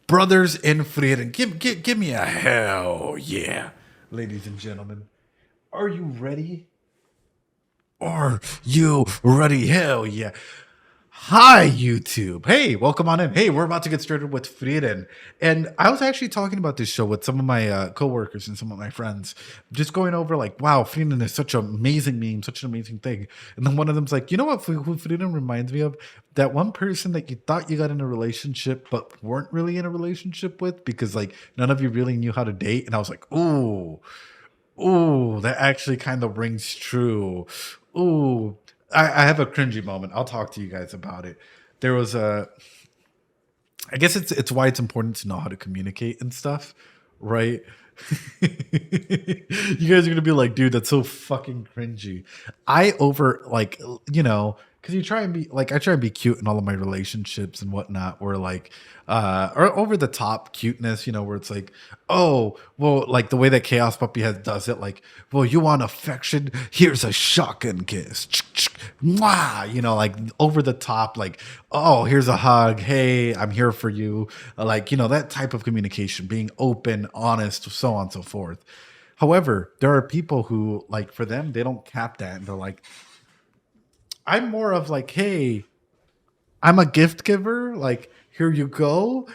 Brothers in Frieren. Give me a hell yeah, ladies and gentlemen. Are you ready? Are you ready? Hell yeah. Hi, YouTube. Hey, welcome on in. Hey, we're about to get started with Frieren. And I was actually talking about this show with some of my coworkers and some of my friends, just going over like, wow, Frieren is such an amazing meme, such an amazing thing. And then one of them's like, you know what who Frieren reminds me of? That one person that you thought you got in a relationship, but weren't really in a relationship with because like none of you really knew how to date. And I was like, ooh, that actually kind of rings true. Ooh, I have a cringy moment. I'll talk to you guys about it. There was a, I guess it's why it's important to know how to communicate and stuff, right? You guys are gonna be like, dude, that's so fucking cringy. I over like, because you try and be like, I try and be cute in all of my relationships and whatnot. Where like, or over the top cuteness, where it's like, oh, well, like the way that Chaos Puppy does it, like, well, you want affection? Here's a shotgun kiss, mwah, like over the top, like, oh, here's a hug, hey, I'm here for you, like, that type of communication, being open, honest, so on and so forth. However, there are people who, like, for them, they don't cap that, and they're like, I'm more of like, hey, I'm a gift giver, like, here you go.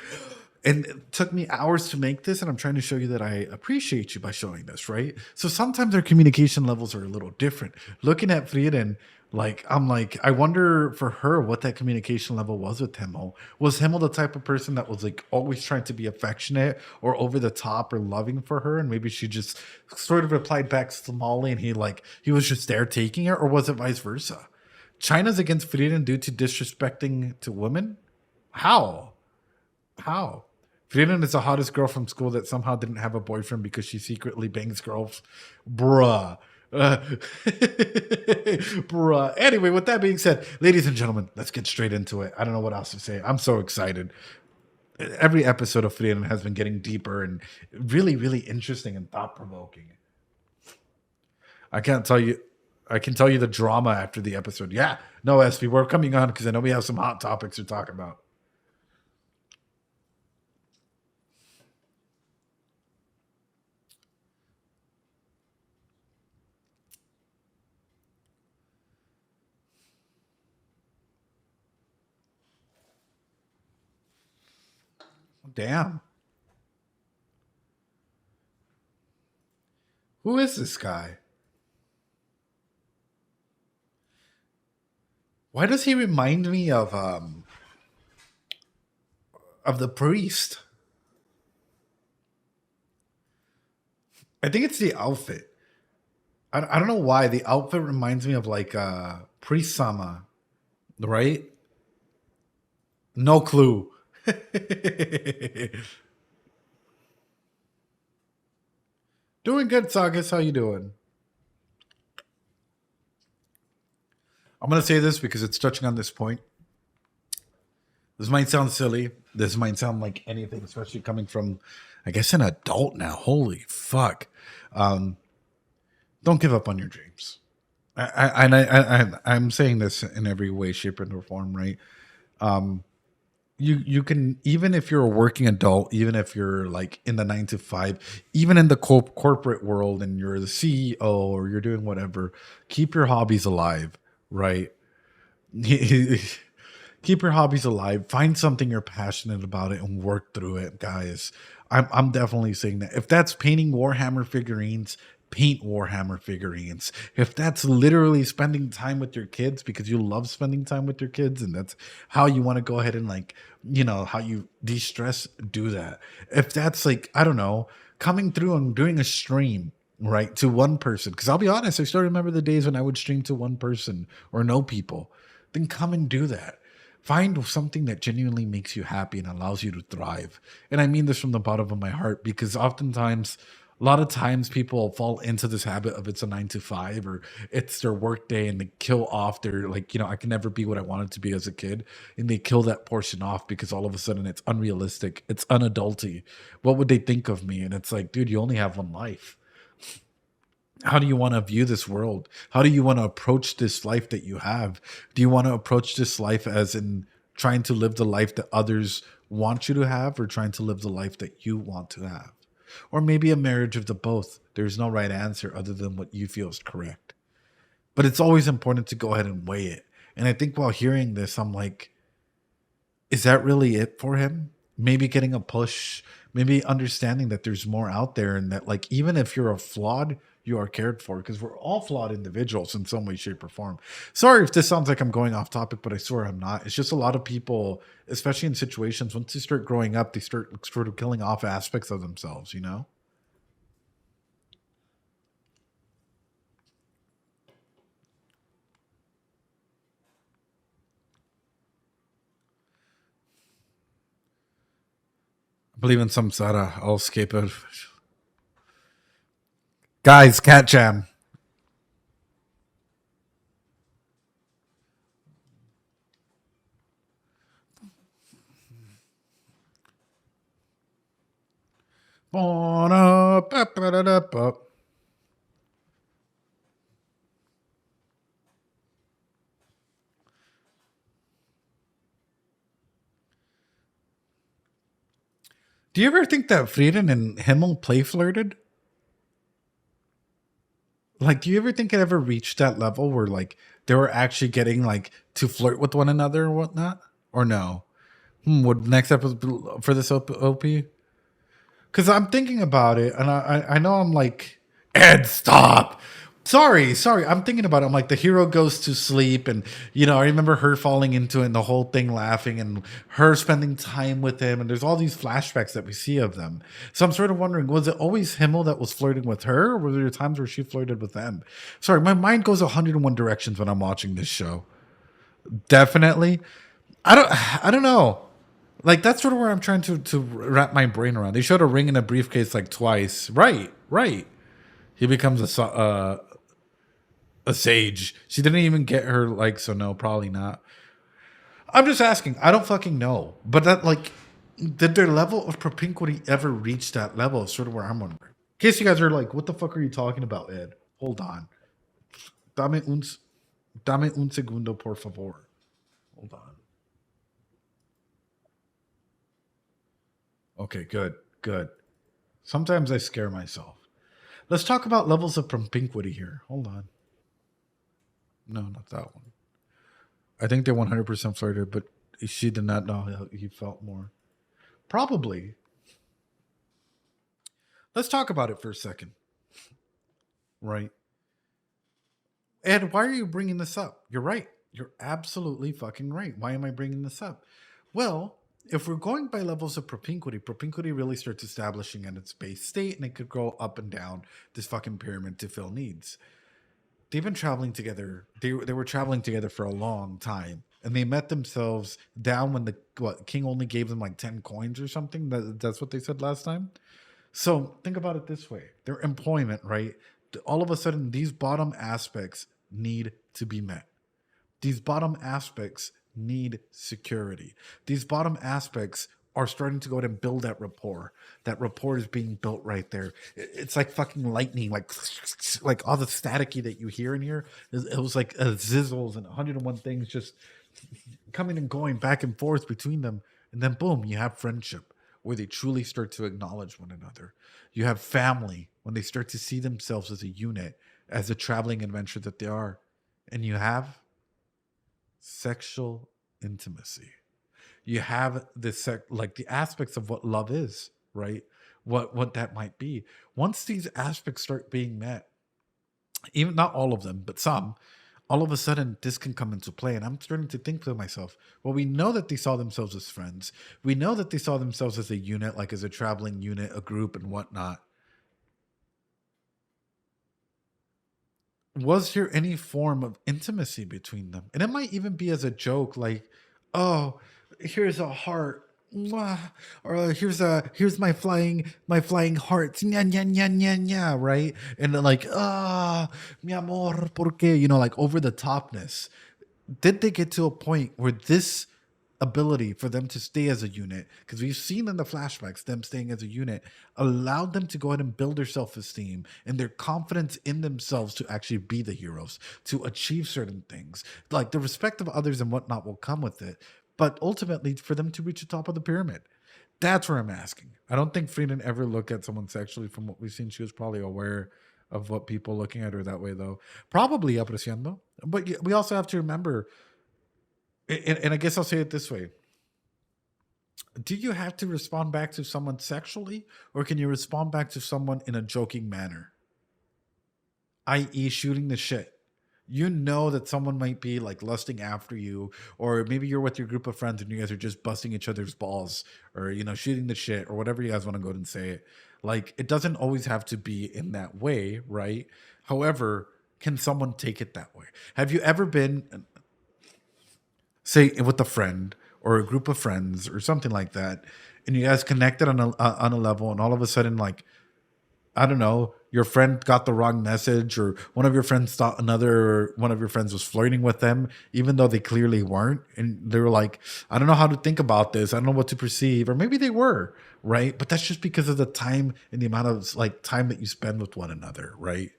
And it took me hours to make this, and I'm trying to show you that I appreciate you by showing this, right? So sometimes our communication levels are a little different. Looking at Frieren, like, I'm like, I wonder for her what that communication level was with Himmel. Was Himmel the type of person that was like always trying to be affectionate or over the top or loving for her? And maybe she just sort of replied back smallly and he was just there taking it, or was it vice versa? China's against Frieren due to disrespecting to women? How? How? Frieren is the hottest girl from school that somehow didn't have a boyfriend because she secretly bangs girls. Bruh. Bruh. Anyway, with that being said, ladies and gentlemen, let's get straight into it. I don't know what else to say. I'm so excited. Every episode of Frieren has been getting deeper and really, really interesting and thought-provoking. I can tell you the drama after the episode. Yeah. No, Espi, we're coming on because I know we have some hot topics to talk about. Damn. Who is this guy? Why does he remind me of the priest? I think it's the outfit. I don't know why. The outfit reminds me of like Priest Sama, right? No clue. Doing good, Sagas. How you doing? I'm gonna say this because it's touching on this point. This might sound silly. This might sound like anything, especially coming from, I guess, an adult now. Holy fuck! Don't give up on your dreams. I'm saying this in every way, shape, and form, right? You can, even if you're a working adult, even if you're like in the 9 to 5, even in the corporate world, and you're the CEO or you're doing whatever, keep your hobbies alive, right? Keep your hobbies alive. Find something you're passionate about it and work through it, guys. I'm definitely saying that. If that's painting Warhammer figurines, paint Warhammer figurines. If that's literally spending time with your kids because you love spending time with your kids and that's how you want to go ahead and like, how you de-stress, do that. If that's like, I don't know, coming through and doing a stream, right, to one person, because I'll be honest, I still remember the days when I would stream to one person or no people, then come and do that. Find something that genuinely makes you happy and allows you to thrive. And I mean this from the bottom of my heart because oftentimes, a lot of times people fall into this habit of it's a 9 to 5 or it's their work day and they kill off their, like, I can never be what I wanted to be as a kid. And they kill that portion off because all of a sudden it's unrealistic. It's unadulty. What would they think of me? And it's like, dude, you only have one life. How do you want to view this world? How do you want to approach this life that you have? Do you want to approach this life as in Trying to live the life that others want you to have, or trying to live the life that you want to have? Or maybe a marriage of the both. There's no right answer other than what you feel is correct. But it's always important to go ahead and weigh it. And I think while hearing this, I'm like, is that really it for him? Maybe getting a push, maybe understanding that there's more out there, and that, like, even if you're a flawed, you are cared for, because we're all flawed individuals in some way, shape, or form. Sorry if this sounds like I'm going off topic, but I swear I'm not. It's just a lot of people, especially in situations, once they start growing up, they start sort of killing off aspects of themselves, you know? I believe in some Sarah. I'll escape it. Guys, cat jam. Do you ever think that Frieren and Himmel play flirted? Like, do you ever think it ever reached that level where, like, they were actually getting, like, to flirt with one another or whatnot? Or no? Would next episode for this OP? Because I'm thinking about it, and I know I'm like, Ed, stop. Sorry. I'm thinking about it. I'm like, the hero goes to sleep, and I remember her falling into it, and the whole thing laughing, and her spending time with him, and there's all these flashbacks that we see of them. So I'm sort of wondering, was it always Himmel that was flirting with her, or were there times where she flirted with them? Sorry, my mind goes 101 directions when I'm watching this show. Definitely. I don't know. Like, that's sort of where I'm trying to wrap my brain around. They showed a ring in a briefcase like twice. Right. He becomes a sage. She didn't even get her, like, so no, probably not. I'm just asking. I don't fucking know. But that, like, did their level of propinquity ever reach that level? Is sort of where I'm wondering. In case you guys are like, what the fuck are you talking about, Ed? Hold on. Dame un segundo, por favor. Hold on. Okay, good. Sometimes I scare myself. Let's talk about levels of propinquity here. Hold on. No, not that one. I think they 100% flirted, but she did not know how he felt more. Probably. Let's talk about it for a second. Right. Ed, why are you bringing this up? You're right. You're absolutely fucking right. Why am I bringing this up? Well, if we're going by levels of propinquity really starts establishing at its base state, and it could go up and down this fucking pyramid to fill needs. They've been traveling together. They were traveling together for a long time, and they met themselves down when the king only gave them like 10 coins or something. That's what they said last time. So think about it this way: their employment, right? All of a sudden, these bottom aspects need to be met. These bottom aspects need security. These bottom aspects are starting to go ahead and build that rapport. That rapport is being built right there. It's like fucking lightning, like all the staticky that you hear in here. It was like zizzles and 101 things just coming and going back and forth between them. And then boom, you have friendship where they truly start to acknowledge one another. You have family when they start to see themselves as a unit, as a traveling adventure that they are. And you have sexual intimacy. You have this like the aspects of what love is, right? What that might be. Once these aspects start being met, even not all of them, but some, all of a sudden this can come into play. And I'm starting to think to myself, well, we know that they saw themselves as friends. We know that they saw themselves as a unit, like as a traveling unit, a group, and whatnot. Was there any form of intimacy between them? And it might even be as a joke, like, oh, here's a heart. Mwah. Or here's my flying heart. Nya, nya, nya, nya, nya, right? And then like, mi amor, por qué? Like over the topness. Did they get to a point where this ability for them to stay as a unit, because we've seen in the flashbacks them staying as a unit, allowed them to go ahead and build their self-esteem and their confidence in themselves to actually be the heroes, to achieve certain things, like the respect of others and whatnot will come with it. but ultimately for them to reach the top of the pyramid. That's where I'm asking. I don't think Frieden ever looked at someone sexually. From what we've seen, she was probably aware of what people looking at her that way, though. Probably apreciando. But we also have to remember, and I guess I'll say it this way: do you have to respond back to someone sexually, or can you respond back to someone in a joking manner, i.e., shooting the shit? You know that someone might be like lusting after you, or maybe you're with your group of friends and you guys are just busting each other's balls, or shooting the shit, or whatever you guys want to go ahead and say it. Like, it doesn't always have to be in that way, right? However, can someone take it that way? Have you ever been, say, with a friend or a group of friends or something like that, and you guys connected on a level, and all of a sudden, like, I don't know, your friend got the wrong message, or one of your friends thought another one of your friends was flirting with them, even though they clearly weren't. And they were like, I don't know how to think about this. I don't know what to perceive. Or maybe they were, right? But that's just because of the time and the amount of like time that you spend with one another, right?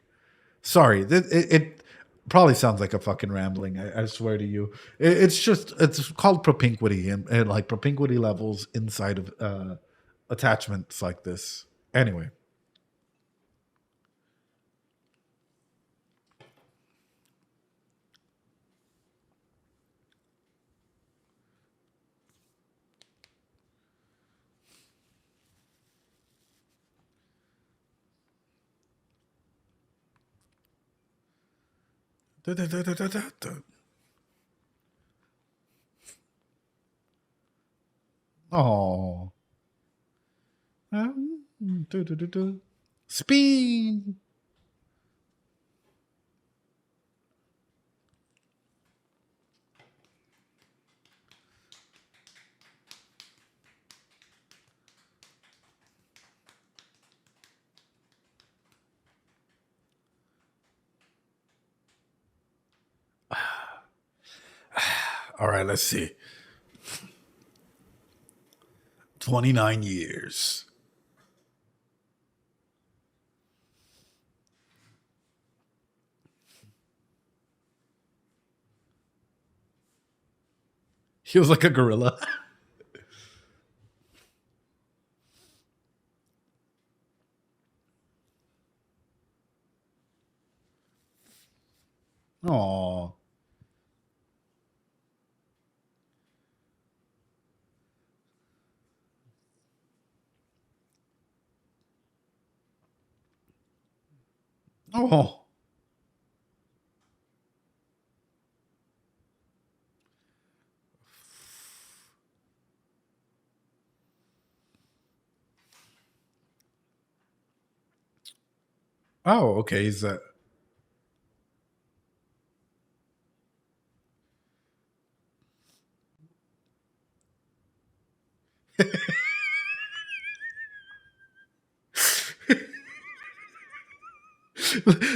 Sorry, it probably sounds like a fucking rambling. I swear to you. It's called propinquity, and like propinquity levels inside of attachments like this. Anyway. Oh. Speed. All right, let's see. 29 years. He was like a gorilla. Oh. Oh. Oh, okay. He's that.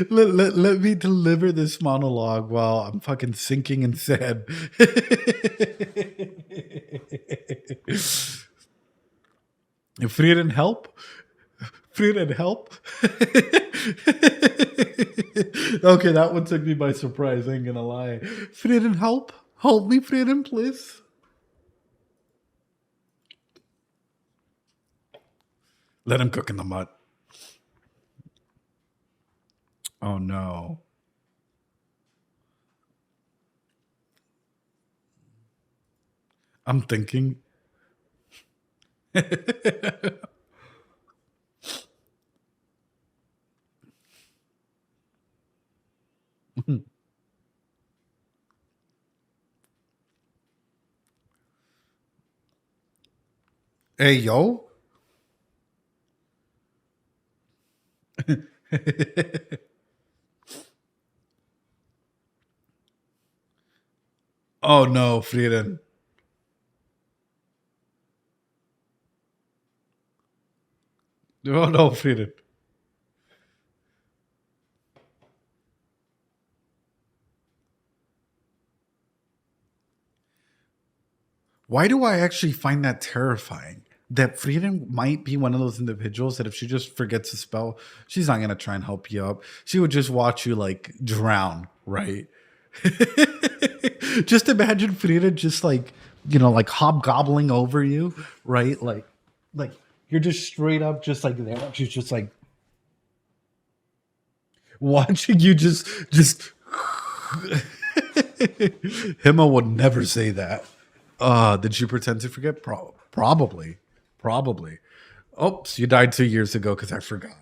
Let me deliver this monologue while I'm fucking sinking in sad. Frieren, help. Frieren, help. Okay, that one took me by surprise. I ain't gonna lie. Frieren, help. Help me, Frieren, please. Let him cook in the mud. Oh no. I'm thinking. Hey, yo. Oh no, Frieren. Oh no, Frieren. Why do I actually find that terrifying? That Frieden might be one of those individuals that if she just forgets to spell, she's not gonna try and help you up. She would just watch you like drown, right? Just imagine Frieden just like like hobgobbling over you, right? Like you're just straight up, just like there. She's just like watching you, just. Hima would never say that. Did she pretend to forget? Probably, probably. Oops, you died 2 years ago because I forgot.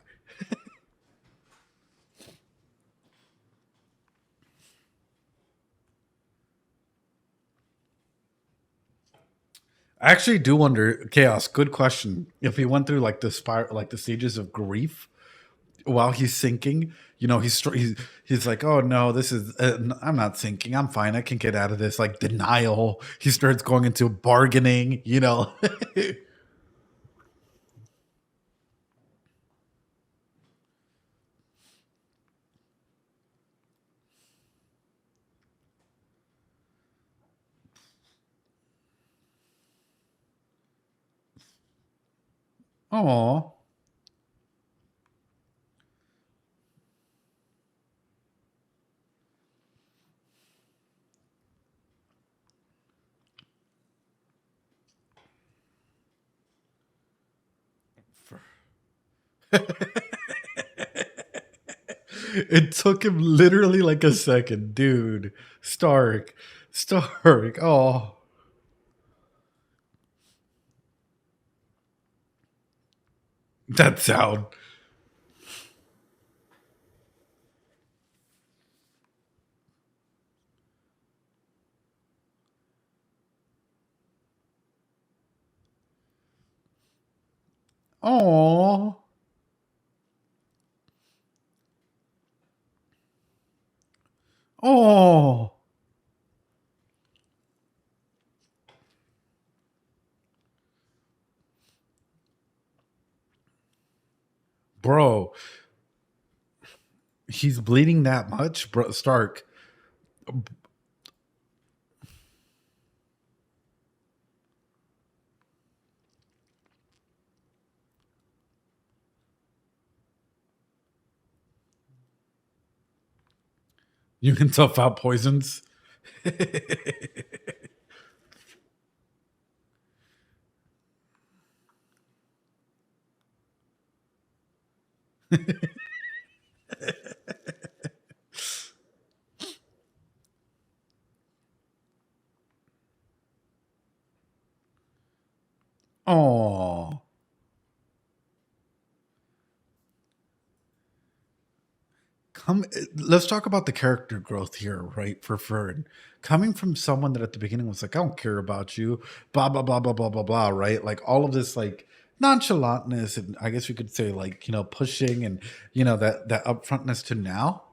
I actually do wonder, Chaos. Good question. If he went through like like the stages of grief while he's sinking, he's like, oh no, this is I'm not sinking. I'm fine. I can get out of this. Like denial. He starts going into bargaining. Oh, it took him literally like a second, dude. Stark. Oh, that sound. Oh, oh, bro. He's bleeding that much, bro. Stark. You can tough out poisons. Oh, come. Let's talk about the character growth here, right? For Fern, coming from someone that at the beginning was like, "I don't care about you," blah blah blah blah blah blah blah, right? Like all of this, like nonchalantness, and I guess you could say like pushing and that upfrontness to now.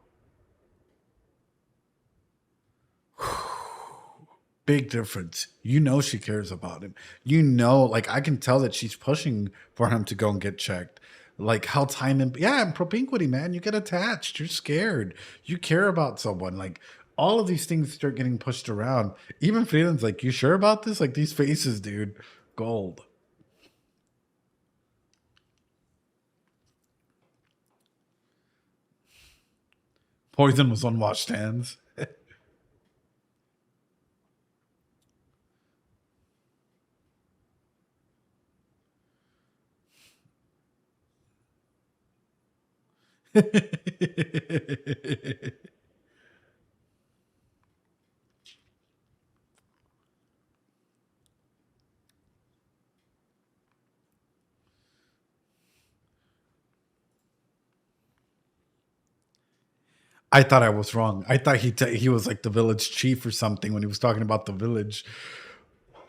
Big difference. She cares about him. Like I can tell that she's pushing for him to go and get checked. Like how time and yeah, and propinquity, man. You get attached. You're scared. You care about someone. Like all of these things start getting pushed around. Even Frieren's like, you sure about this? Like these faces, dude. Gold. Poison was on washed hands. I thought I was wrong. I thought he was like the village chief or something when he was talking about the village.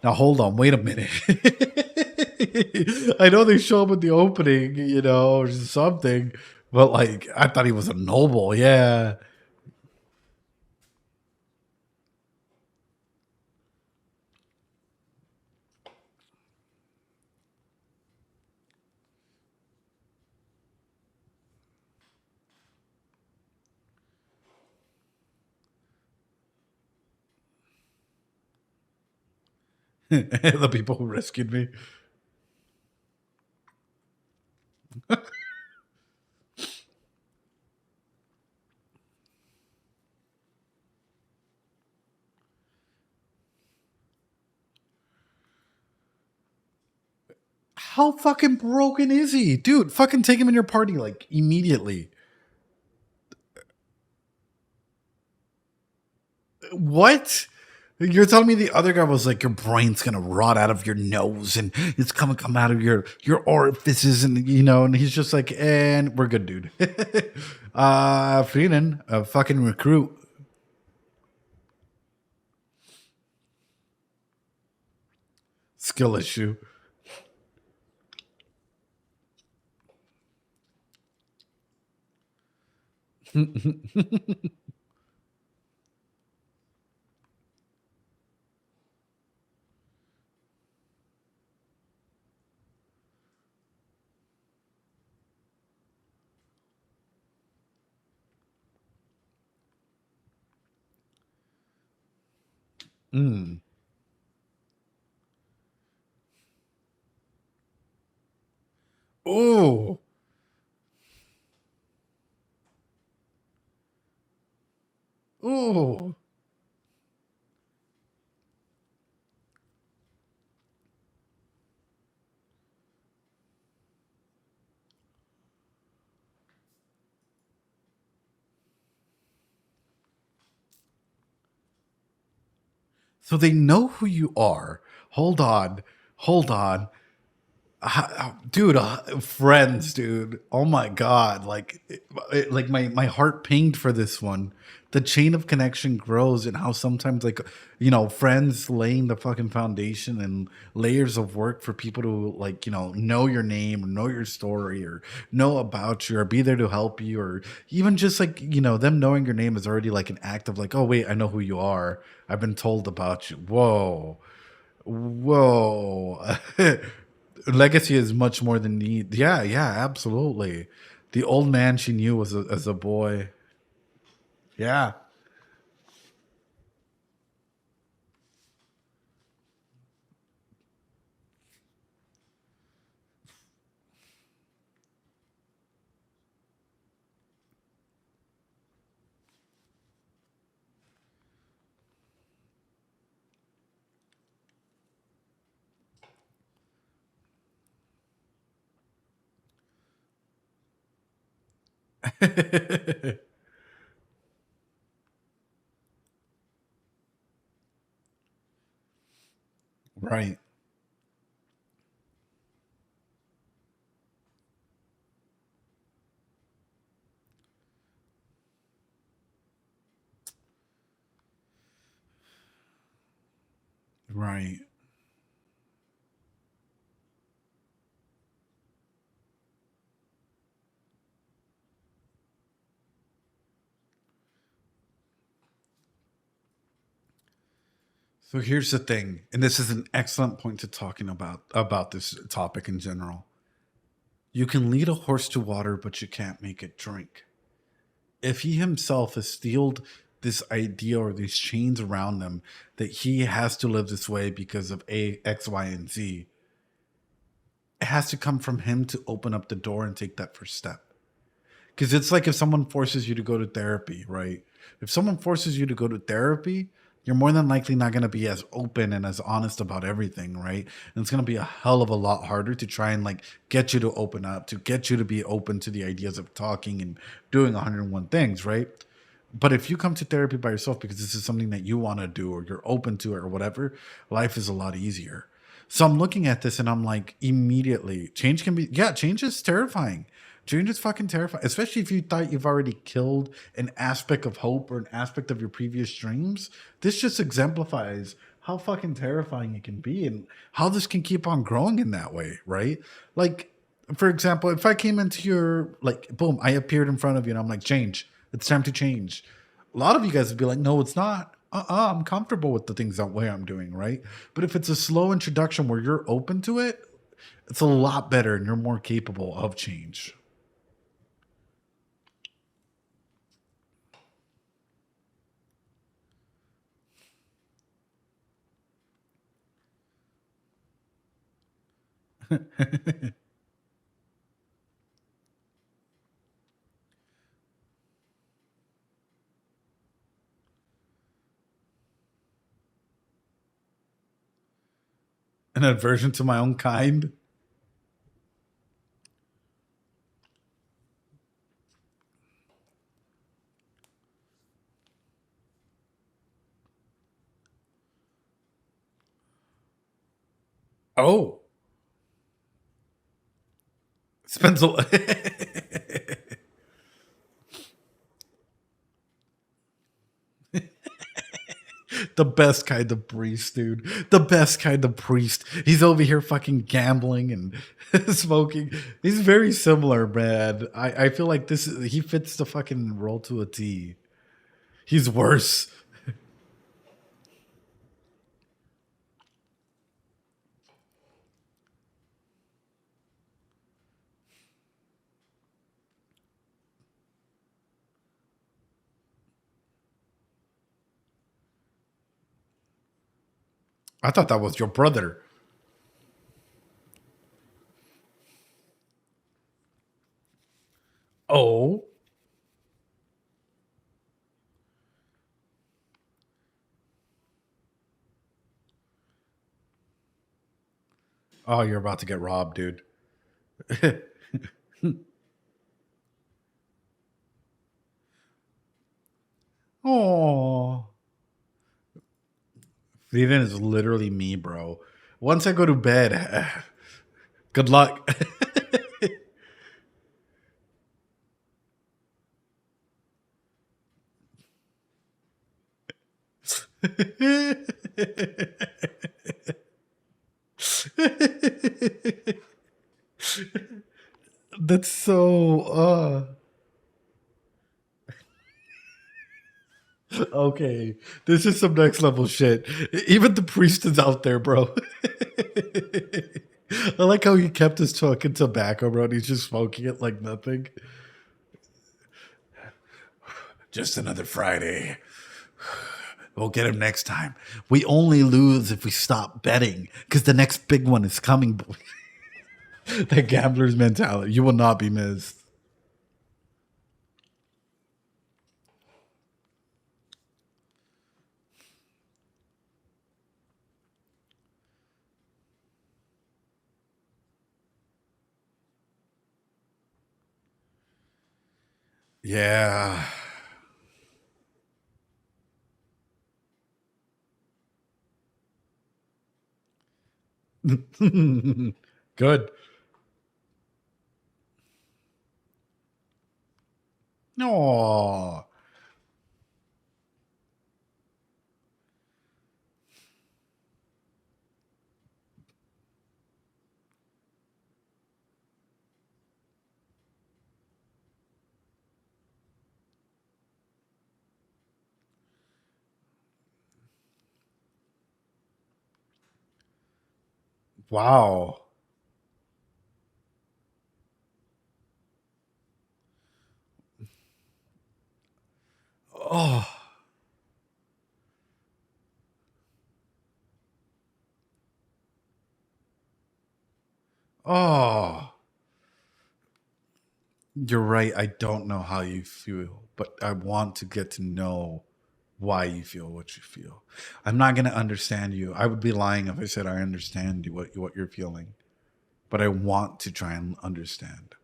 Now hold on, wait a minute. I know they show him in the opening, or something, but like I thought he was a noble. Yeah, the people who rescued me. How fucking broken is he? Dude, fucking take him in your party, like, immediately. What? You're telling me the other guy was like, your brain's gonna rot out of your nose and it's gonna come out of your orifices, and and he's just like, and we're good, dude. Frieren, a fucking recruit. Skill issue. Mm. Oh. Oh. So they know who you are. Hold on. Hold on. Dude, friends, dude. Oh my god, like my heart pinged for this one. The chain of connection grows, and how sometimes, like, friends laying the fucking foundation and layers of work for people to, like, know your name or know your story or know about you or be there to help you, or even just like, them knowing your name is already like an act of like, oh wait, I know who you are. I've been told about you. Whoa. Whoa. Legacy is much more than need. Yeah, yeah, absolutely. The old man she knew was as a boy. Yeah. Right. Right. So here's the thing, and this is an excellent point to talking about this topic in general. You can lead a horse to water, but you can't make it drink. If he himself has steeled this idea or these chains around him that he has to live this way because of A, X, Y, and Z, it has to come from him to open up the door and take that first step. Because it's like if someone forces you to go to therapy, right? If someone forces you to go to therapy, you're more than likely not going to be as open and as honest about everything, right? And it's going to be a hell of a lot harder to try and like get you to open up, to get you to be open to the ideas of talking and doing 101 things, right? But if you come to therapy by yourself because this is something that you want to do or you're open to it or whatever, life is a lot easier. So I'm looking at this and I'm like, immediately, change can be, yeah, change is terrifying. Change is fucking terrifying, especially if you thought you've already killed an aspect of hope or an aspect of your previous dreams. This just exemplifies how fucking terrifying it can be and how this can keep on growing in that way, right? Like, for example, if I came into your, like, boom, I appeared in front of you and I'm like, change. It's time to change. A lot of you guys would be like, no, it's not. I'm comfortable with the things that way I'm doing, right? But if it's a slow introduction where you're open to it, it's a lot better and you're more capable of change. An aversion to my own kind. Oh, spends a the best kind of priest, dude. The best kind of priest. He's over here fucking gambling and smoking. He's very similar, man. I feel like he fits the fucking role to a T. He's worse. I thought that was your brother. Oh. Oh, you're about to get robbed, dude. Oh. Frieren is literally me, bro. Once I go to bed, good luck. That's so okay. This is some next level shit. Even the priest is out there, bro. I like how he kept his fucking tobacco, bro, and he's just smoking it like nothing. Just another Friday. We'll get him next time. We only lose if we stop betting because the next big one is coming. That gambler's mentality. You will not be missed. Yeah. Good. Oh. Wow. Oh. Oh. You're right. I don't know how you feel, but I want to get to know why you feel what you feel. I'm not going to understand you. I would be lying if I said I understand you, what you're feeling, but I want to try and understand.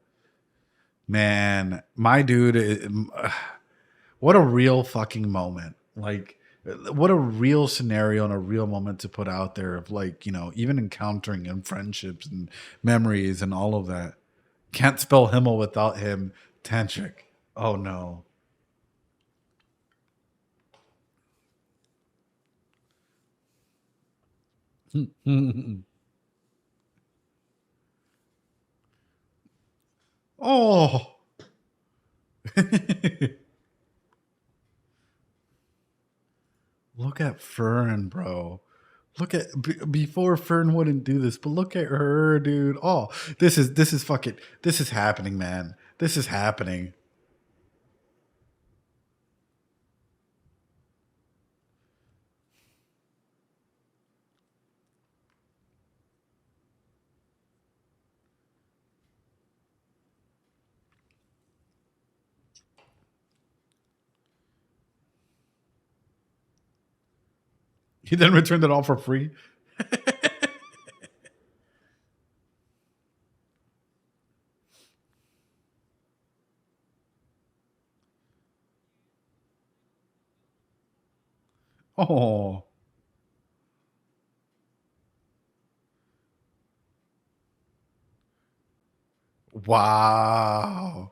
Man, my dude, what a real fucking moment. Like, what a real scenario and a real moment to put out there of, like, even encountering and friendships and memories and all of that. Can't spell Himmel without him. Tantric. Oh no. Oh. Look at Fern, bro. Look at before Fern wouldn't do this, but look at her, dude. Oh, this is fucking this is happening, man. This is happening. He then returned it all for free. Oh, Wow.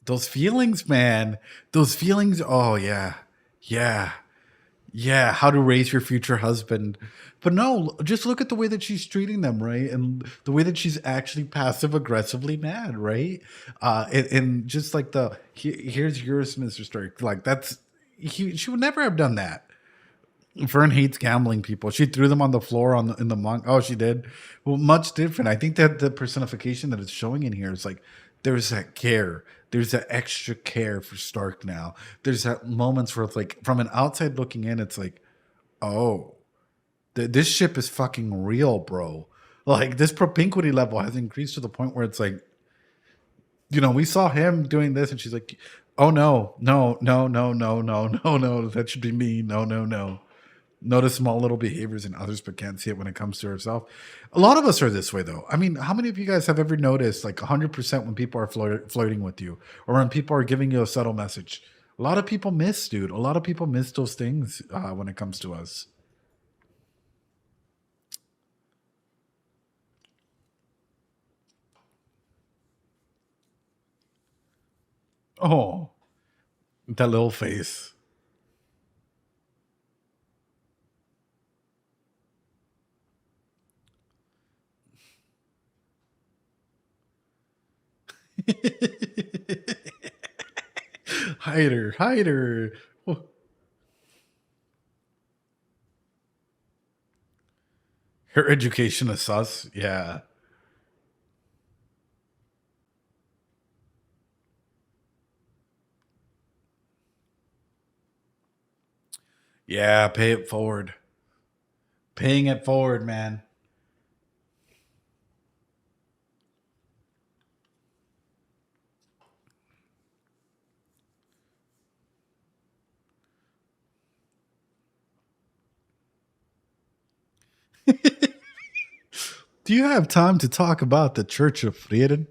Those feelings, man. Those feelings. Oh, yeah. Yeah. Yeah. How to raise your future husband. But no, just look at the way that she's treating them, right? And the way that she's actually passive aggressively mad, right? And just like here's yours, Mr. Stark. Like, she would never have done that. Fern hates gambling people. She threw them on the floor in the monk. Oh, she did. Well, much different. I think that the personification that it's showing in here is like there's that care. There's that extra care for Stark now. There's that moments where it's like from an outside looking in, it's like, oh, this ship is fucking real, bro. Like this propinquity level has increased to the point where it's like, we saw him doing this, and she's like, oh no, no, no, no, no, no, no, no, that should be me. No, no, no. Notice small little behaviors in others, but can't see it when it comes to herself. A lot of us are this way, though. I mean, how many of you guys have ever noticed, like 100%, when people are flirting with you, or when people are giving you a subtle message? A lot of people miss, dude. A lot of people miss those things when it comes to us. Oh, that little face. Hider, hider. Oh, her education is sus. Yeah. Yeah, pay it forward. Paying it forward, man. Do you have time to talk about the Church of Frieren?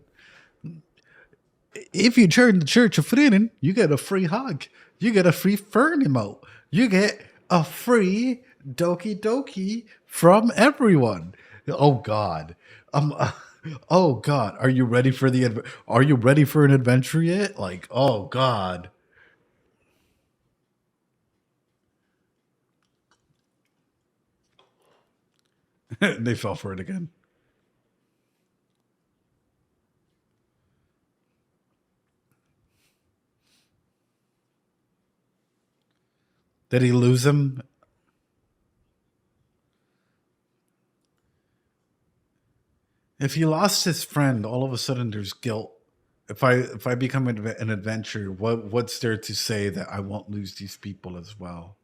If you join the Church of Frieren, you get a free hug. You get a free fern emote. You get a free Doki Doki from everyone. Oh God. Um. Oh God. Are you ready for Are you ready for an adventure yet? Like, oh God. They fell for it again. Did he lose him? If he lost his friend, all of a sudden there's guilt. If I become an adventurer, what's there to say that I won't lose these people as well?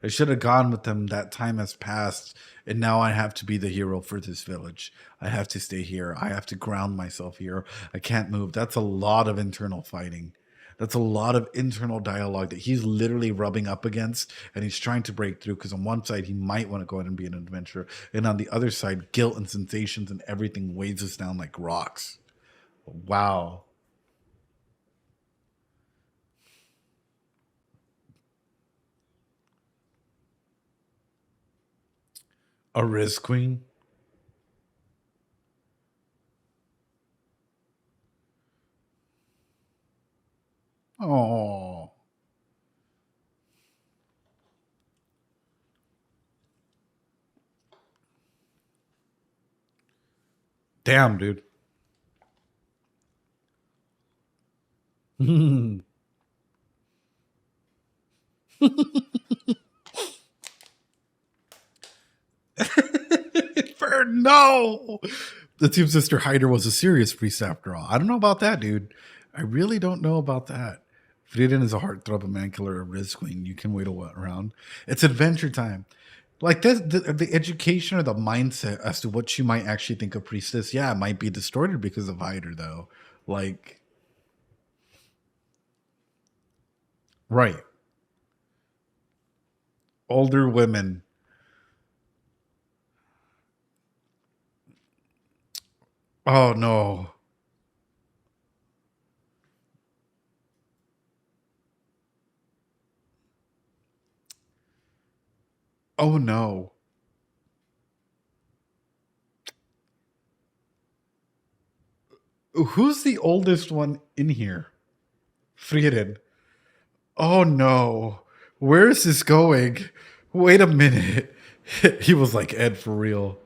I should have gone with them. That time has passed, and now I have to be the hero for this village. I have to stay here. I have to ground myself here. I can't move. That's a lot of internal fighting. That's a lot of internal dialogue that he's literally rubbing up against, and he's trying to break through. Because on one side, he might want to go ahead and be an adventurer, and on the other side, guilt and sensations and everything weighs us down like rocks. Wow, a risk queen. Oh, damn, dude. For no. The Team Sister Hider was a serious priest after all. I don't know about that, dude. I really don't know about that. Frieden is a heartthrob, a man killer, a risk queen. You can wait around. It's adventure time. Like this, the education or the mindset as to what you might actually think of priestess, yeah, it might be distorted because of Hider, though. Like, right, older women. Oh no. Oh no. Who's the oldest one in here? Frieren. Oh no. Where is this going? Wait a minute. He was like Ed for real.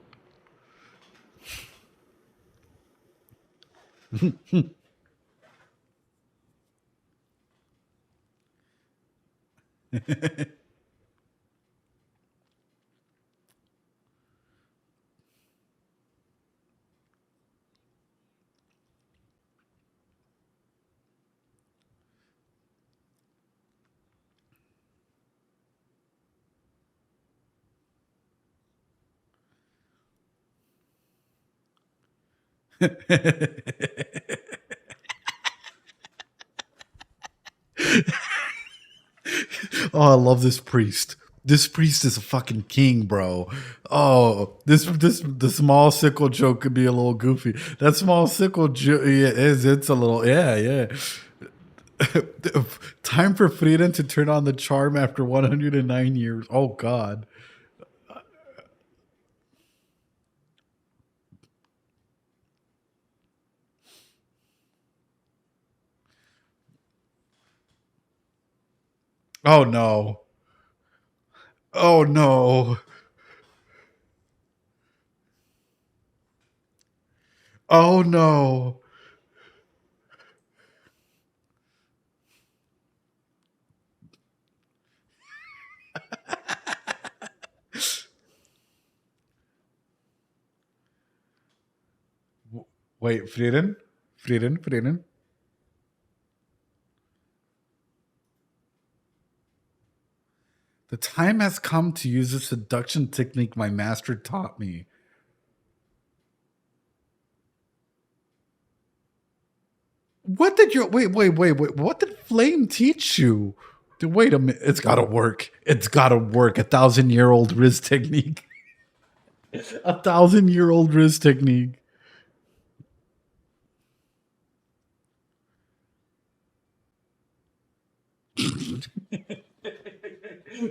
Oh, I love this priest. This priest is a fucking king, bro. Oh, this the small sickle joke could be a little goofy. That small sickle is it's a little yeah. Time for Frieren to turn on the charm after 109 years. Oh God. Oh no. Oh no. Oh no. Wait, Frieren? Frieren? The time has come to use the seduction technique my master taught me. What did you wait? What did Flame teach you? Wait a minute. It's gotta work. It's gotta work. 1,000-year-old Riz technique. 1,000-year-old Riz technique.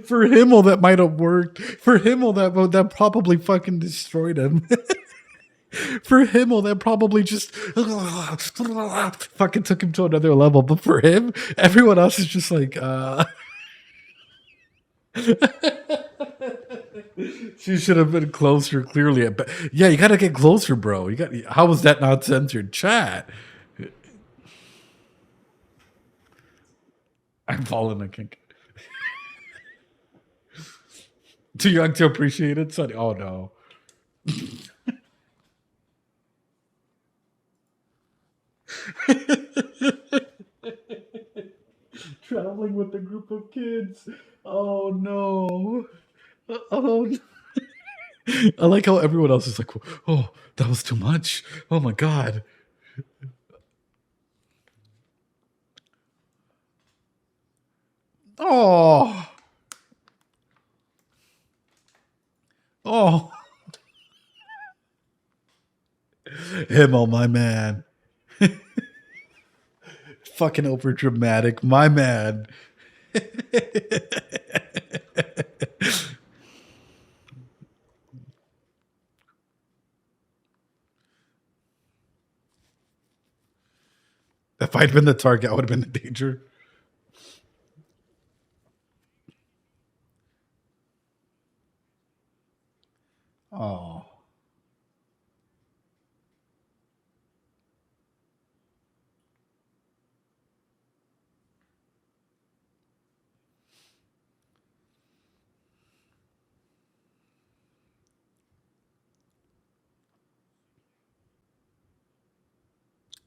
For Himmel, that might have worked. For Himmel, that probably fucking destroyed him. For Himmel, that probably just fucking took him to another level. But for him, everyone else is just like, she should have been closer, clearly. Yeah, you gotta get closer, bro. You got. How was that not censored? Chat. I'm falling a kink. Too young to appreciate it, Sonny. Oh no. Traveling with a group of kids. Oh no. Oh no. I like how everyone else is like, oh, that was too much. Oh my God. Oh. Oh. Himmel, my man. Fucking over dramatic, my man. If I'd been the target, I would have been the danger. Oh.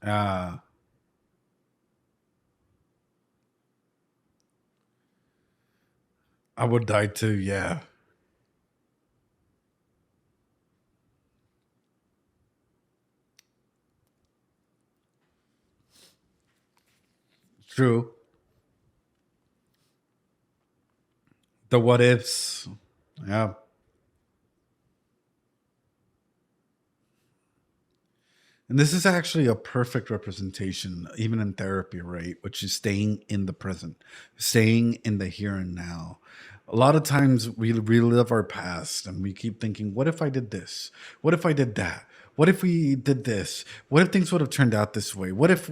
Ah. I would die too, yeah. True. The what ifs. Yeah. And this is actually a perfect representation, even in therapy, right? Which is staying in the present, staying in the here and now. A lot of times we relive our past and we keep thinking, what if I did this? What if I did that? What if we did this? What if things would have turned out this way? What ifs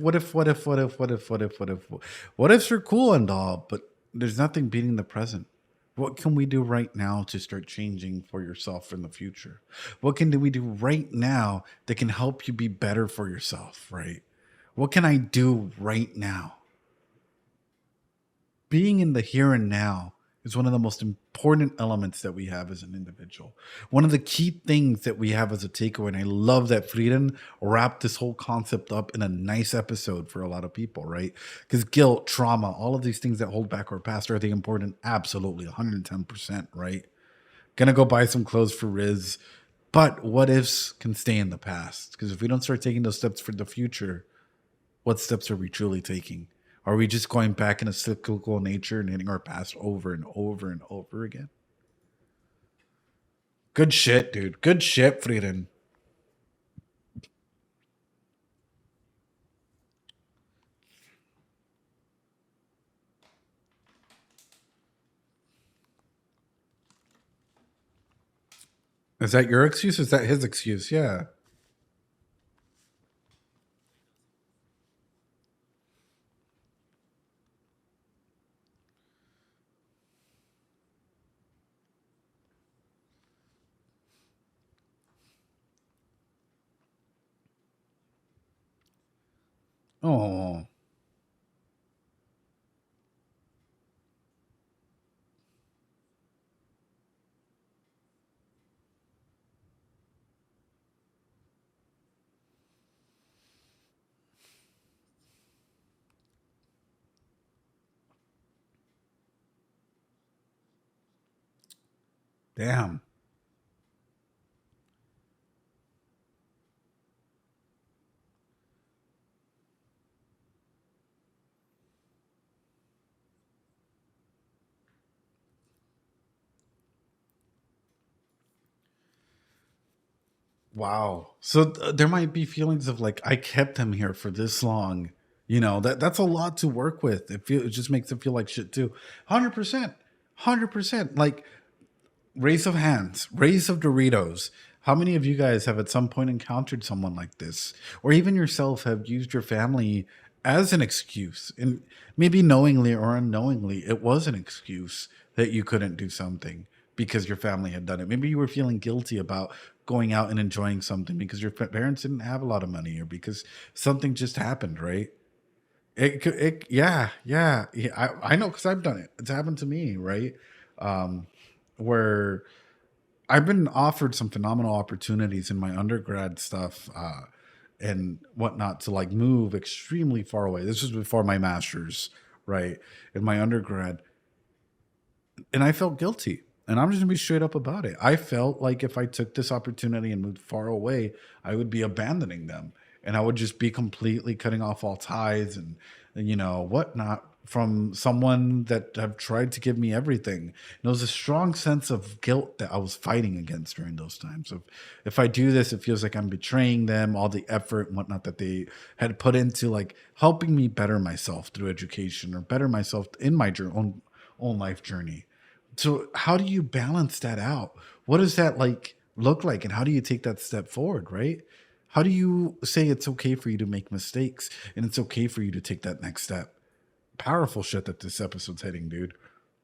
are cool and all, but there's nothing beating the present. What can we do right now to start changing for yourself in the future? What can we do right now that can help you be better for yourself, right? What can I do right now? Being in the here and now is one of the most important elements that we have as an individual. One of the key things that we have as a takeaway, and I love that Frieren wrapped this whole concept up in a nice episode for a lot of people, right? Because guilt, trauma, all of these things that hold back our past, are they important? Absolutely, 110%, right? Gonna go buy some clothes for Riz, but what ifs can stay in the past? Because if we don't start taking those steps for the future, what steps are we truly taking? Are we just going back in a cyclical nature and hitting our past over and over and over again? Good shit, dude. Good shit, Frieden. Is that your excuse? Is that his excuse? Yeah. Oh, damn. Wow. So there might be feelings of like, I kept him here for this long. That's a lot to work with. It just makes it feel like shit too. 100%. 100%. Like, race of hands, race of Doritos. How many of you guys have at some point encountered someone like this? Or even yourself have used your family as an excuse? And maybe knowingly or unknowingly, it was an excuse that you couldn't do something because your family had done it. Maybe you were feeling guilty about going out and enjoying something because your parents didn't have a lot of money or because something just happened, right? Yeah. I know because I've done it. It's happened to me, right? Where I've been offered some phenomenal opportunities in my undergrad stuff and whatnot to like move extremely far away. This was before my master's, right? In my undergrad, and I felt guilty. And I'm just gonna be straight up about it. I felt like if I took this opportunity and moved far away, I would be abandoning them, and I would just be completely cutting off all ties and whatnot from someone that have tried to give me everything. And there was a strong sense of guilt that I was fighting against during those times. Of if I do this, it feels like I'm betraying them, all the effort and whatnot that they had put into like helping me better myself through education or better myself in my own life journey. So how do you balance that out? What does that like look like and how do you take that step forward, right? How do you say it's okay for you to make mistakes and it's okay for you to take that next step? Powerful shit that this episode's hitting, dude.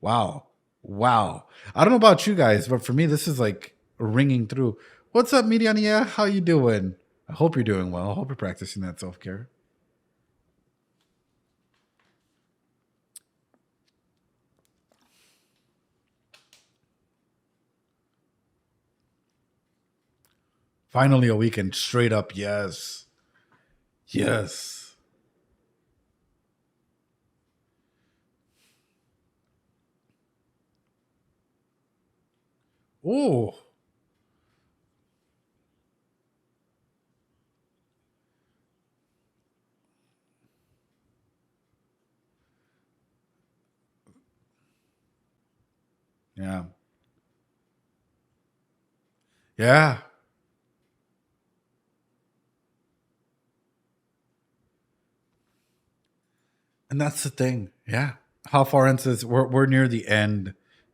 Wow. Wow. I don't know about you guys, but for me this is like ringing through. What's up, Mediania? How you doing? I hope you're doing well. I hope you're practicing that self-care. Finally a weekend straight up, yes. Yes. Oh, yeah. Yeah. And that's the thing. Yeah. How far into this? We're near the end.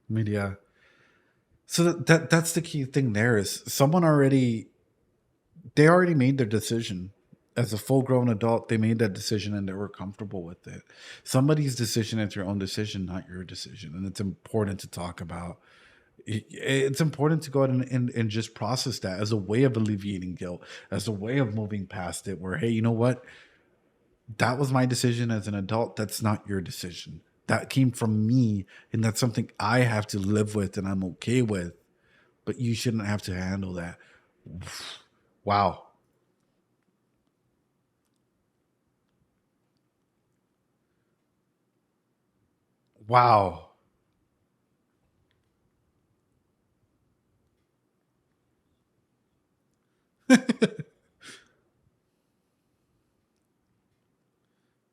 Media. So that's the key thing there is someone already They already made their decision. As a full grown adult, they made that decision and they were comfortable with it. Somebody's decision is your own decision, not your decision. And it's important to talk about. It's important to go ahead and just process that as a way of alleviating guilt, as a way of moving past it, where, hey, you know what? That was my decision as an adult. That's not your decision. That came from me. And that's something I have to live with and I'm okay with. But you shouldn't have to handle that. Wow. Wow.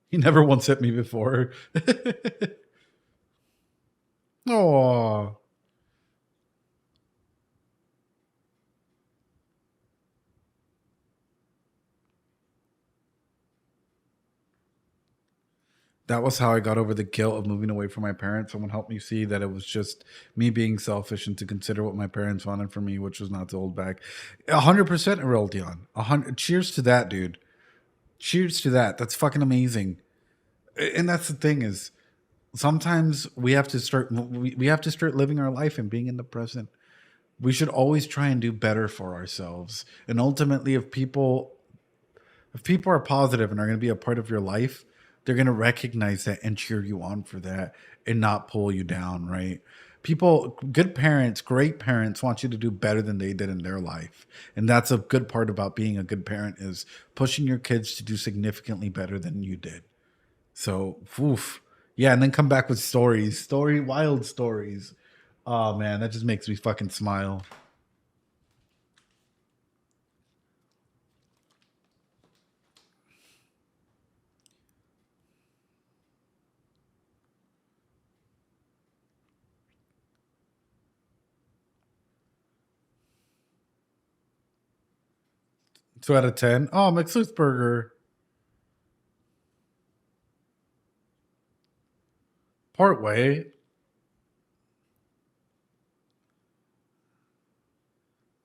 He never once hit me before. Oh, that was how I got over the guilt of moving away from my parents. Someone helped me see that it was just me being selfish and to consider what my parents wanted from me, which was not to hold back. 100% Aurelion. 100. Cheers to that, dude. Cheers to that. That's fucking amazing. And that's the thing is, sometimes we have to start living our life and being in the present. We should always try and do better for ourselves. And ultimately, if people are positive and are going to be a part of your life, they're going to recognize that and cheer you on for that and not pull you down, right? People, good parents, great parents want you to do better than they did in their life. And that's a good part about being a good parent is pushing your kids to do significantly better than you did. So, oof. Yeah, and then come back with wild stories. Oh man, that just makes me fucking smile. 2 out of 10. Oh, McSluice Burger. Part way.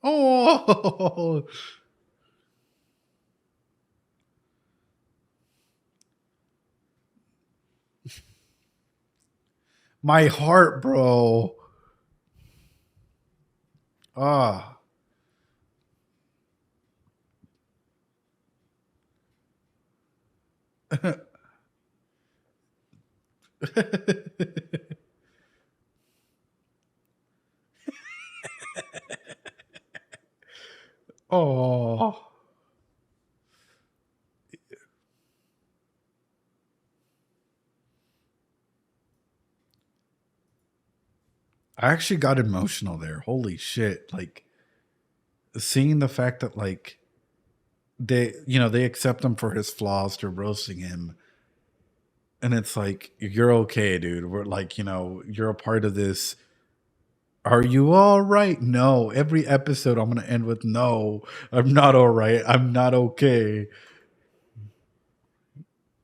Oh, my heart, bro. Ah. Oh. I actually got emotional there. Holy shit. Like seeing the fact that like they accept him for his flaws, they're roasting him. And it's like, you're okay, dude. We're like, you're a part of this. Are you all right? No. Every episode I'm gonna end with no. I'm not all right. I'm not okay.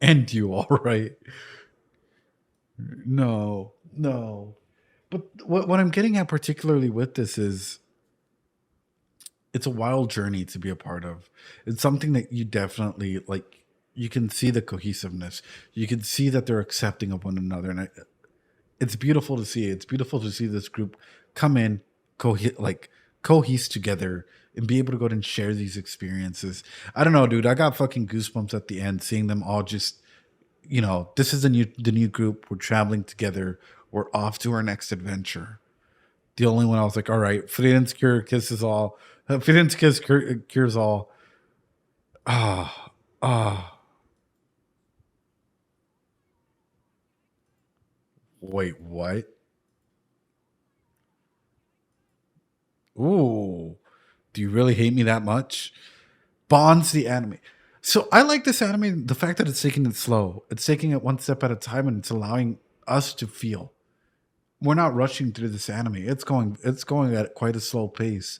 And you all right? No. No. But what I'm getting at particularly with this is it's a wild journey to be a part of. It's something that you definitely like. You can see the cohesiveness. You can see that they're accepting of one another, and it's beautiful to see. It's beautiful to see this group come in, cohese together, and be able to go and share these experiences. I don't know, dude. I got fucking goosebumps at the end, seeing them all just. This is the new group. We're traveling together. We're off to our next adventure. The only one I was like, all right, Frieren's cure kisses all. Frieren's kiss cures all. Ah, ah. Wait, what? Ooh, do you really hate me that much? Bonds the anime. So I like this anime. The fact that it's taking it slow. It's taking it one step at a time, and it's allowing us to feel. We're not rushing through this anime. It's going at quite a slow pace.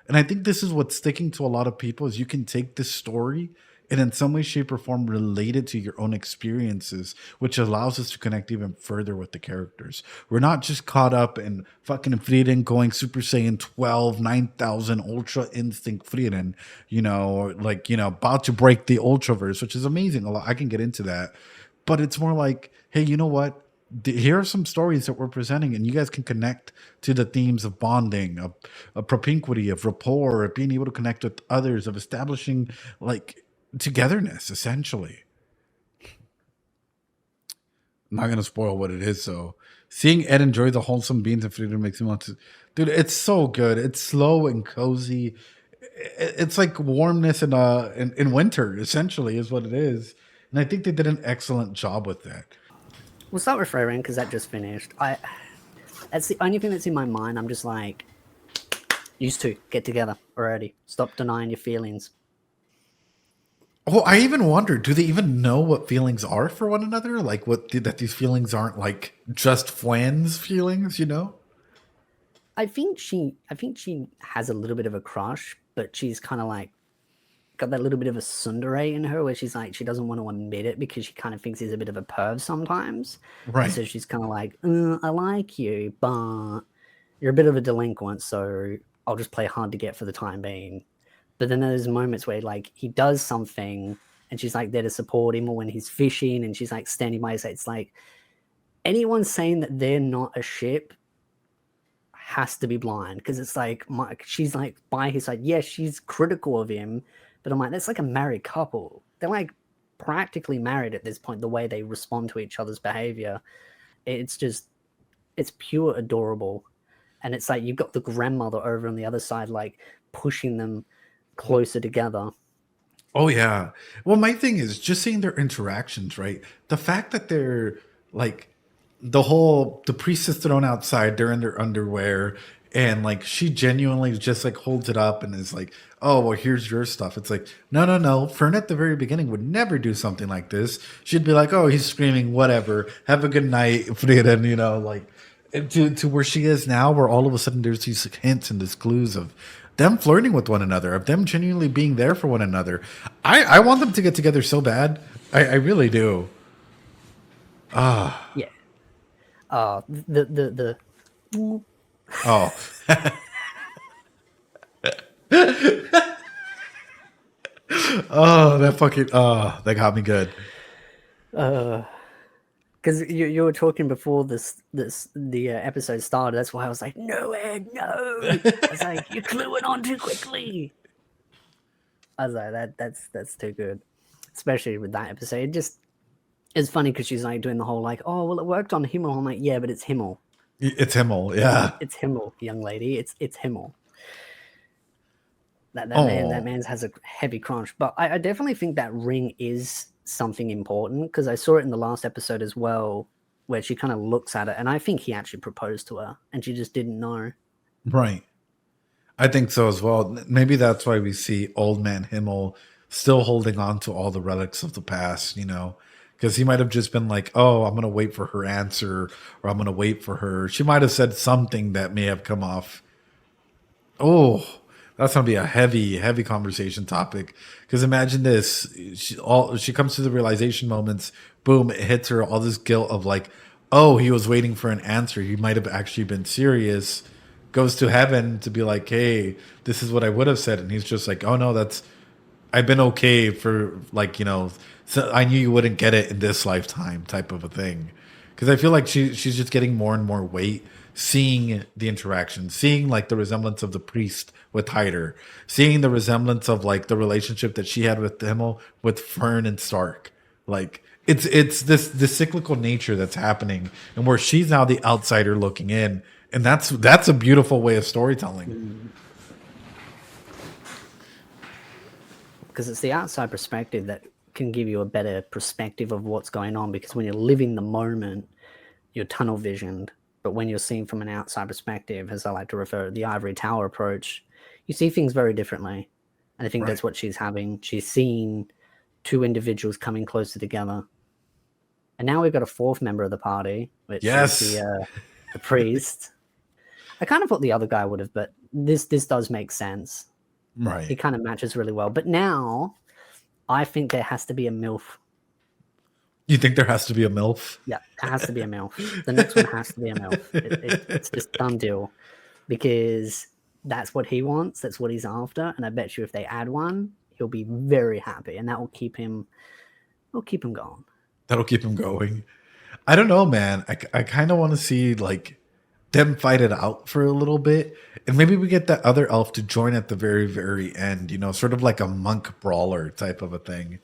And I think this is what's sticking to a lot of people is you can take this story, and in some way, shape, or form related to your own experiences, which allows us to connect even further with the characters. We're not just caught up in fucking Frieren going Super Saiyan 12, 9,000 Ultra Instinct Frieren, or like, about to break the Ultraverse, which is amazing. I can get into that. But it's more like, hey, you know what? Here are some stories that we're presenting, and you guys can connect to the themes of bonding, of propinquity, of rapport, of being able to connect with others, of establishing like togetherness, essentially. I'm not gonna spoil what it is, so seeing Ed enjoy the wholesome beans and freedom makes me want to. Dude, it's so good. It's slow and cozy. It's like warmness in winter, essentially, is what it is. And I think they did an excellent job with that. We'll start with Frieren because that just finished. That's the only thing that's in my mind. I'm just like, used to get together already. Stop denying your feelings. Oh, I even wonder, do they even know what feelings are for one another? Like that these feelings aren't like just friends feelings, I think she has a little bit of a crush, but she's kind of like got that little bit of a tsundere in her where she's like, she doesn't want to admit it because she kind of thinks he's a bit of a perv sometimes. Right. And so she's kind of like, I like you, but you're a bit of a delinquent, so I'll just play hard to get for the time being. But then there's moments where like he does something and she's like there to support him, or when he's fishing and she's like standing by his side. It's like anyone saying that they're not a ship has to be blind, because it's like she's like by his side. Yes, she's critical of him, but I'm like, that's like a married couple. They're like practically married at this point, the way they respond to each other's behavior. It's pure adorable. And it's like you've got the grandmother over on the other side, like pushing them closer together. Oh yeah. Well, my thing is just seeing their interactions, right? The fact that they're like the priest is thrown outside, they're in their underwear, and like she genuinely just like holds it up and is like, oh well, here's your stuff. It's like, no. Fern at the very beginning would never do something like this. She'd be like, oh, he's screaming, whatever. Have a good night, Frieren, like to where she is now, where all of a sudden there's these hints and these clues of them flirting with one another, of them genuinely being there for one another. I want them to get together so bad. I really do. Yeah. The Oh. Oh, that got me good. Because you were talking before the episode started. That's why I was like, no, Ed, no. I was like, you're cluing on too quickly. I was like, that's too good, especially with that episode. It's funny because she's like doing the whole like, oh well, it worked on Himmel. I'm like, yeah, but it's Himmel. It's Himmel, yeah. It's Himmel, young lady. It's Himmel. That man has a heavy crunch. But I definitely think that ring is something important, because I saw it in the last episode as well, where she kind of looks at it, and I think he actually proposed to her and she just didn't know. Right. I think so as well. Maybe that's why we see old man Himmel still holding on to all the relics of the past, because he might have just been like, oh, I'm going to wait for her answer, or I'm going to wait for her. She might have said something that may have come off. Oh, that's going to be a heavy, heavy conversation topic. Because imagine this. She comes to the realization moments. Boom, it hits her all this guilt of like, oh, he was waiting for an answer. He might have actually been serious. Goes to heaven to be like, hey, this is what I would have said. And he's just like, oh, no, I've been okay for like, so I knew you wouldn't get it in this lifetime type of a thing. Because I feel like she's just getting more and more weight, seeing the interaction, seeing like the resemblance of the priest with Hyder, seeing the resemblance of like the relationship that she had with Himmel, with Fern and Stark. Like it's this cyclical nature that's happening, and where she's now the outsider looking in, and that's a beautiful way of storytelling. Because it's the outside perspective that can give you a better perspective of what's going on, because when you're living the moment, you're tunnel visioned. But when you're seeing from an outside perspective, as I like to refer to the ivory tower approach, you see things very differently. And I think that's what she's having. She's seeing two individuals coming closer together. And now we've got a fourth member of the party, which is the priest. I kind of thought the other guy would have, but this does make sense. Right. It kind of matches really well. But now I think there has to be a MILF. You think there has to be a MILF? Yeah, it has to be a MILF. The next one has to be a MILF. It's just a done deal because that's what he wants. That's what he's after. And I bet you if they add one, he'll be very happy, and that will keep him. Will keep him going. That'll keep him going. I don't know, man. I kind of want to see like them fight it out for a little bit, and maybe we get that other elf to join at the very, very end. You know, sort of like a monk brawler type of a thing.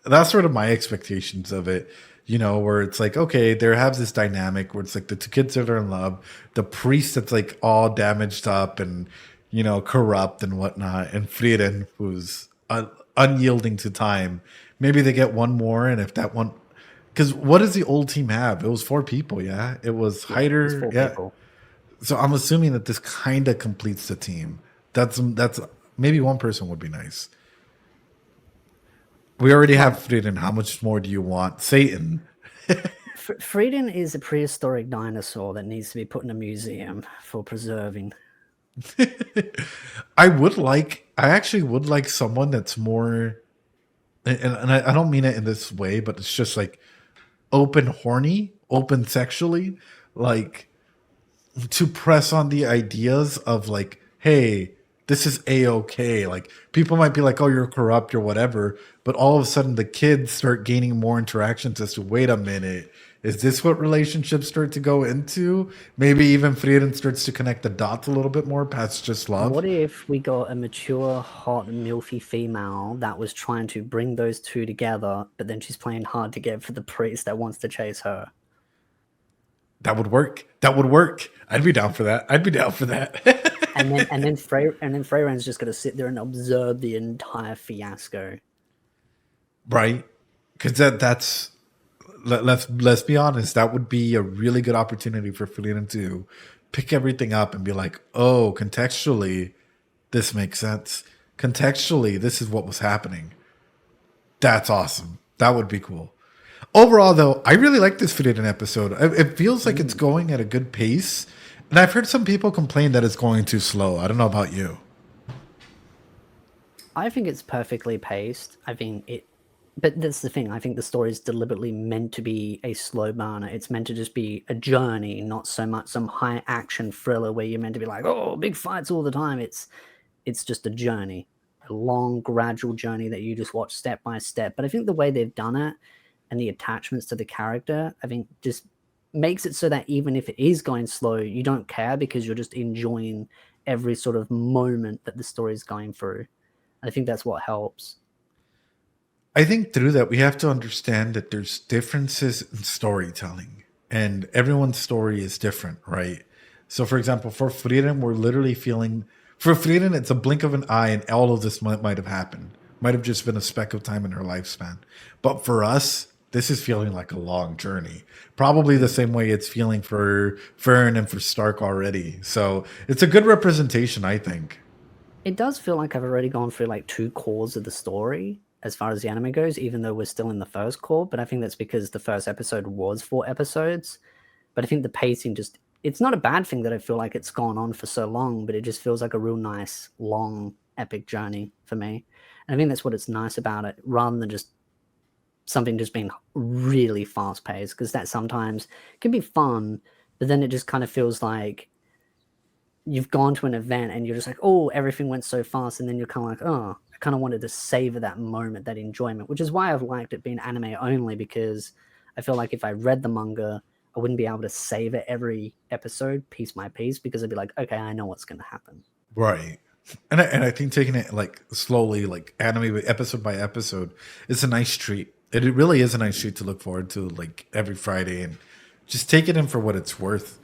That's sort of my expectations of it. You know, where it's like, okay, there has this dynamic where it's like the two kids that are in love, the priest that's like all damaged up and, you know, corrupt and whatnot, and Frieren, who's unyielding to time. Maybe they get one more, and if that one, because what does the old team have? It was 4 people, yeah. It was Hyder, yeah. People. So I'm assuming that this kind of completes the team. That's maybe one person would be nice. We already have Frieren. How much more do you want? Satan. Frieren is a prehistoric dinosaur that needs to be put in a museum for preserving. I actually would like someone that's more, and I don't mean it in this way, but it's just like open horny, open sexually, like to press on the ideas of like, hey, this is a-okay. Like people might be like, oh, you're corrupt or whatever, but all of a sudden the kids start gaining more interactions as to, wait a minute, is this what relationships start to go into? Maybe even Frieren starts to connect the dots a little bit more past just love. What if we got a mature, hot, milfy female that was trying to bring those two together, but then she's playing hard to get for the priest that wants to chase her? That would work. That would work. I'd be down for that. and then Freyren's just gonna sit there and observe the entire fiasco. Right? Because that's let's be honest, that would be a really good opportunity for Frieren to pick everything up and be like, oh, contextually, this makes sense. Contextually, this is what was happening. That's awesome. That would be cool. Overall, though, I really like this Frieren episode. It feels like it's going at a good pace. And I've heard some people complain that it's going too slow. I don't know about you. I think it's perfectly paced. But that's the thing. I think the story is deliberately meant to be a slow burner. It's meant to just be a journey, not so much some high action thriller where you're meant to be like, oh, big fights all the time. It's just a journey, a long, gradual journey that you just watch step by step. But I think the way they've done it and the attachments to the character, I think just makes it so that even if it is going slow, you don't care because you're just enjoying every sort of moment that the story is going through. I think that's what helps. I think through that, we have to understand that there's differences in storytelling and everyone's story is different, right? So for example, for Frieren, we're literally feeling, for Frieren, it's a blink of an eye and all of this might have happened. Might have just been a speck of time in her lifespan. But for us, this is feeling like a long journey. Probably the same way it's feeling for Fern and for Stark already. So it's a good representation, I think. It does feel like I've already gone through like 2 cores of the story as far as the anime goes, even though we're still in the first core. But I think that's because the first episode was 4 episodes. But I think the pacing it's not a bad thing that I feel like it's gone on for so long, but it just feels like a real nice, long, epic journey for me. And I think that's what it's nice about it, rather than just something just being really fast paced, because that sometimes can be fun, but then it just kind of feels like you've gone to an event and you're just like, oh, everything went so fast. And then you're kind of like, oh, I kind of wanted to savor that moment, that enjoyment, which is why I've liked it being anime only, because I feel like if I read the manga, I wouldn't be able to savor every episode piece by piece, because I'd be like, okay, I know what's going to happen. Right. And I think taking it like slowly, like anime episode by episode, is a nice treat. It really is a nice treat to look forward to like every Friday and just take it in for what it's worth.